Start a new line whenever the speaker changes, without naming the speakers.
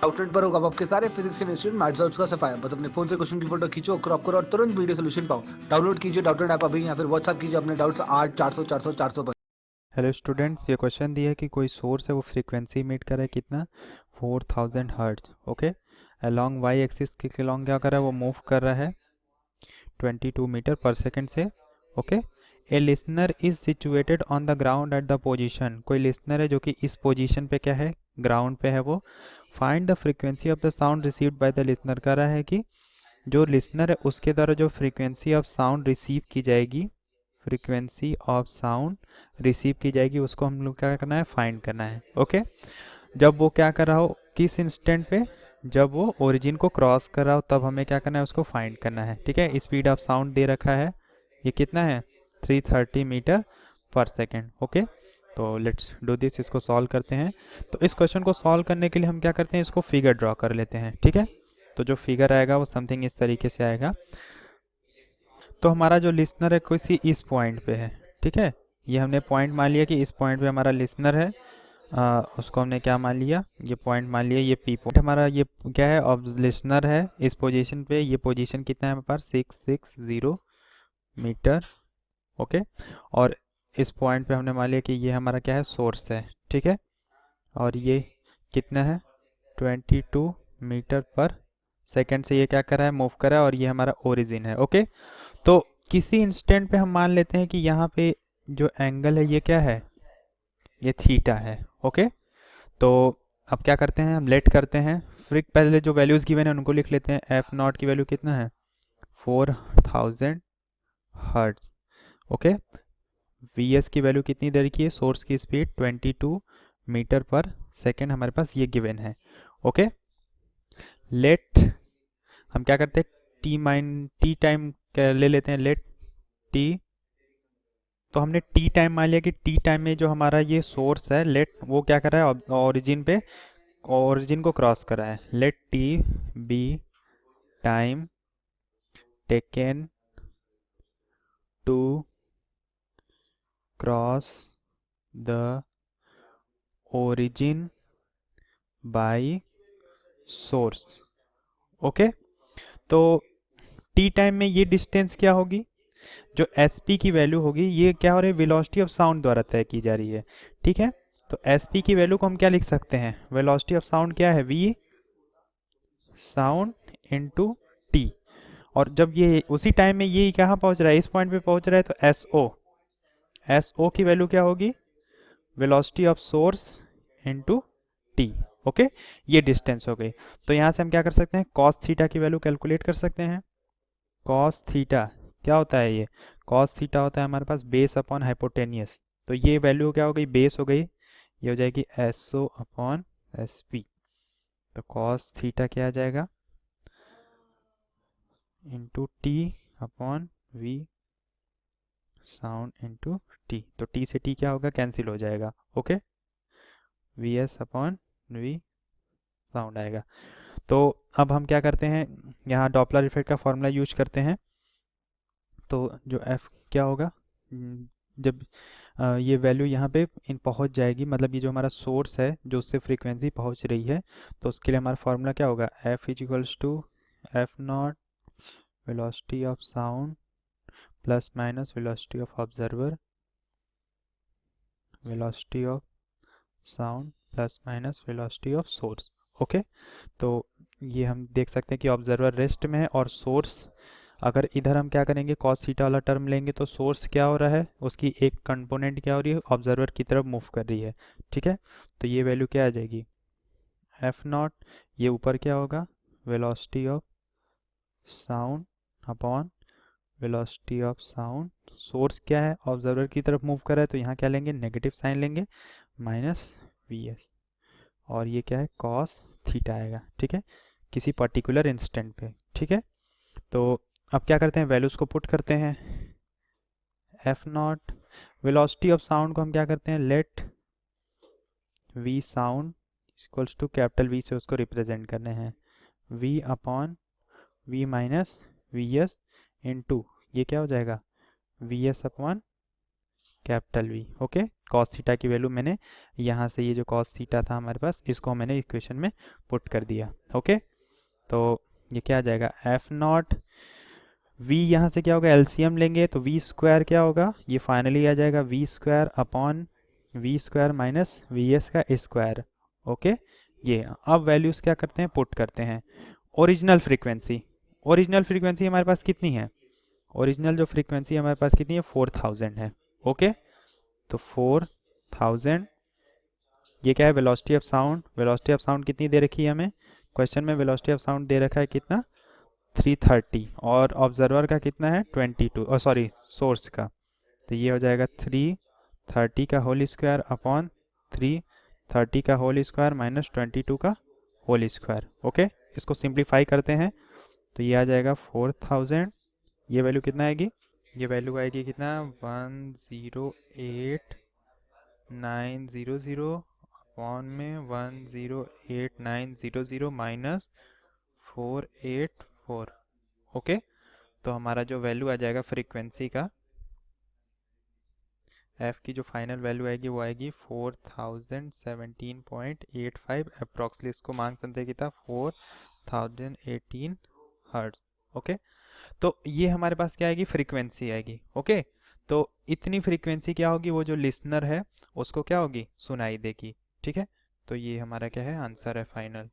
Outlet पर होगा आपके सारे फिजिक्स के इंस्टीट्यूट मैथ्स और उसका सफाया। बस अपने फोन से क्वेश्चन की फोटो खींचो, क्रॉप करो और तुरंत वीडियो सोल्यूशन पाओ। डाउनलोड कीजिए डाउटनेट ऐप अभी या फिर व्हाट्सएप कीजिए अपने डाउट्स 8 400 400 400 पर।
हेलो स्टूडेंट्स, ये क्वेश्चन दिया है कि कोई सोर्स है वो फ्रीक्वेंसी इमिट कर रहा है कितना 4000 hertz. Okay, along Y axis के अलोंग क्या कर रहा है, वो मूव कर रहा है 22 मीटर पर सेकंड से। Okay, A listener is situated on the ground at the position, कोई लिसनर है जो कि इस पोजीशन पे क्या है, ग्राउंड पे है वो। Find the frequency of the sound received by the listener, कर रहा है कि जो लिसनर है उसके द्वारा जो फ्रीक्वेंसी ऑफ साउंड रिसीव की जाएगी, फ्रीक्वेंसी ऑफ साउंड रिसीव की जाएगी, उसको हम लोग क्या करना है, फाइंड करना है। ओके, जब वो क्या कर रहा हो, किस इंस्टेंट पे, जब वो ओरिजिन को क्रॉस कर रहा हो तब हमें क्या करना है, उसको फाइंड करना है। ठीक है, स्पीड ऑफ साउंड दे रखा है, ये कितना है 330 मीटर पर सेकेंड। ओके, तो लेट्स डू दिस, इसको सॉल्व करते हैं। तो इस क्वेश्चन को सॉल्व करने के लिए हम क्या करते हैं, इसको फिगर ड्रॉ कर लेते हैं। ठीक है, तो जो फिगर आएगा वो समथिंग इस तरीके से आएगा। तो हमारा जो लिसनर है किसी इस पॉइंट पे है। ठीक है, ये हमने पॉइंट मान लिया कि इस पॉइंट पे हमारा लिसनर है। उसको हमने क्या मान लिया, ये पॉइंट मान लिया, ये पी पॉइंट हमारा, ये क्या है, अब लिसनर है इस पोजीशन पे। ये पोजीशन कितना है हमारे पास, 660 मीटर। ओके, और इस पॉइंट पे हमने मान लिया कि ये हमारा क्या है, सोर्स है। ठीक है, और ये कितना है 22 मीटर पर सेकेंड से ये क्या कर रहा है, मूव कर रहा है, और ये हमारा ओरिजिन है। ओके, तो किसी इंस्टेंट पे हम मान लेते हैं कि यहाँ पे जो एंगल है ये क्या है, ये थीटा है। ओके, तो अब क्या करते हैं, हम लेट करते हैं। फिर पहले जो वैल्यूज़ गिवन है उनको लिख लेते हैं। एफ नॉट की वैल्यू कितना है, 4000 हर्ट्ज। ओके, वी एस की वैल्यू कितनी दे रखी है, सोर्स की स्पीड 22 मीटर पर सेकेंड हमारे पास ये गिवन है। ओके, लेट हम क्या करते हैं, टी टाइम ले लेते हैं, लेट टी। तो हमने टी टाइम मान लिया कि टी टाइम में जो हमारा ये सोर्स है, लेट वो क्या कर रहा है, ओरिजिन पे, ओरिजिन को क्रॉस कर रहा है। Let T be time taken to cross the origin by source. Okay, तो टी टाइम में ये डिस्टेंस क्या होगी, जो एस पी की वैल्यू होगी, ये क्या हो रही है, वेलोसिटी ऑफ साउंड द्वारा तय की जा रही है। ठीक है, तो एस पी की वैल्यू को हम क्या लिख सकते हैं, वेलोसिटी ऑफ साउंड क्या है, वी साउंड इनटू टी। और जब ये उसी टाइम में ये कहाँ पहुंच रहा है, इस पॉइंट पे पहुंच रहा है, तो एस ओ की वैल्यू क्या होगी, velocity of source into T. Okay, ये डिस्टेंस हो गई। तो यहाँ से हम क्या कर सकते हैं, कॉस थीटा की वैल्यू कैलकुलेट कर सकते हैं। कॉस थीटा क्या होता है, ये कॉस थीटा होता है हमारे पास बेस अपॉन हाइपोटेनियस। तो ये वैल्यू क्या हो गई, बेस हो गई, ये हो जाएगी S O upon S P. तो कॉस थीटा क्या आ जाएगा, into T upon V sound into T. तो टी से टी क्या होगा, कैंसिल हो जाएगा। Okay, V S upon V sound आएगा। तो अब हम क्या करते हैं, यहाँ डॉपलर इफेक्ट का फॉर्मूला यूज करते हैं। तो जो एफ क्या होगा, जब ये वैल्यू यहाँ पे इन पहुँच जाएगी, मतलब ये जो हमारा सोर्स है जो उससे फ्रीक्वेंसी पहुँच रही है, तो उसके लिए हमारा फॉर्मूला क्या होगा, F is equals to F not velocity of sound plus minus velocity of observer, velocity of sound plus minus velocity of source. Okay, तो ये हम देख सकते हैं कि ऑब्जर्वर रेस्ट में है और सोर्स, अगर इधर हम क्या करेंगे, कॉस थीटा वाला टर्म लेंगे तो सोर्स क्या हो रहा है, उसकी एक कंपोनेंट क्या हो रही है, ऑब्जर्वर की तरफ मूव कर रही है। ठीक है, तो ये वैल्यू क्या आ जाएगी, एफ नॉट, ये ऊपर क्या होगा, velocity of sound upon velocity of sound, source क्या है, ऑब्जर्वर की तरफ मूव कर रहा है, तो यहाँ क्या लेंगे, नेगेटिव साइन लेंगे, माइनस वी एस, और ये क्या है, कॉस थीटा आएगा। ठीक है, किसी पर्टिकुलर इंस्टेंट पे। ठीक है, तो अब क्या करते हैं, वैल्यूज़ को पुट करते हैं। F not, velocity of sound को हम क्या करते हैं, let V sound equals to capital V से उसको रिप्रेजेंट करने हैं, V upon V minus V S into, ये क्या हो जाएगा, V S upon capital V. Okay, cos theta की वैल्यू मैंने यहाँ से, ये जो कॉस थीटा था हमारे पास, इसको मैंने इक्वेशन में पुट कर दिया। ओके, तो ये क्या आ जाएगा, एफ नॉट वी, यहाँ से क्या होगा, एलसीएम लेंगे तो वी स्क्वायर क्या होगा, ये फाइनली आ जाएगा V square upon V square minus V S का स्क्वायर। ओके, ये अब वैल्यूज़ क्या करते हैं, पुट करते हैं। ओरिजिनल फ्रीक्वेंसी, ओरिजिनल फ्रीक्वेंसी हमारे पास कितनी है, ओरिजिनल जो फ्रीक्वेंसी हमारे पास कितनी है, 4000 है। ओके, तो 4000, ये क्या है, velocity of sound, velocity of sound कितनी दे रखी है हमें, क्वेश्चन में वेलोसिटी ऑफ साउंड दे रखा है कितना, 330, और ऑब्जर्वर का कितना है 22, और सॉरी सोर्स का, तो ये हो जाएगा 330 का होल स्क्वायर अपॉन 330 का होल स्क्वायर माइनस 22 का होल स्क्वायर। ओके, इसको सिंप्लीफाई करते हैं तो ये आ जाएगा 4000, ये वैल्यू कितना आएगी, ये वैल्यू आएगी कितना, 108900 अपॉन में 108900 माइनस 484। ओके, तो हमारा जो वैल्यू आ जाएगा फ्रीक्वेंसी का, एफ की जो फाइनल वैल्यू आएगी वो आएगी 4017.85 अप्रॉक्सली, इसको मांग सकते कितना, 4018 हर्ट्ज। ओके, तो ये हमारे पास क्या आएगी, फ्रीक्वेंसी आएगी। ओके, तो इतनी फ्रीक्वेंसी क्या होगी, वो जो लिसनर है उसको क्या होगी, सुनाई देगी। ठीक है, तो ये हमारा क्या है, आंसर है फाइनल।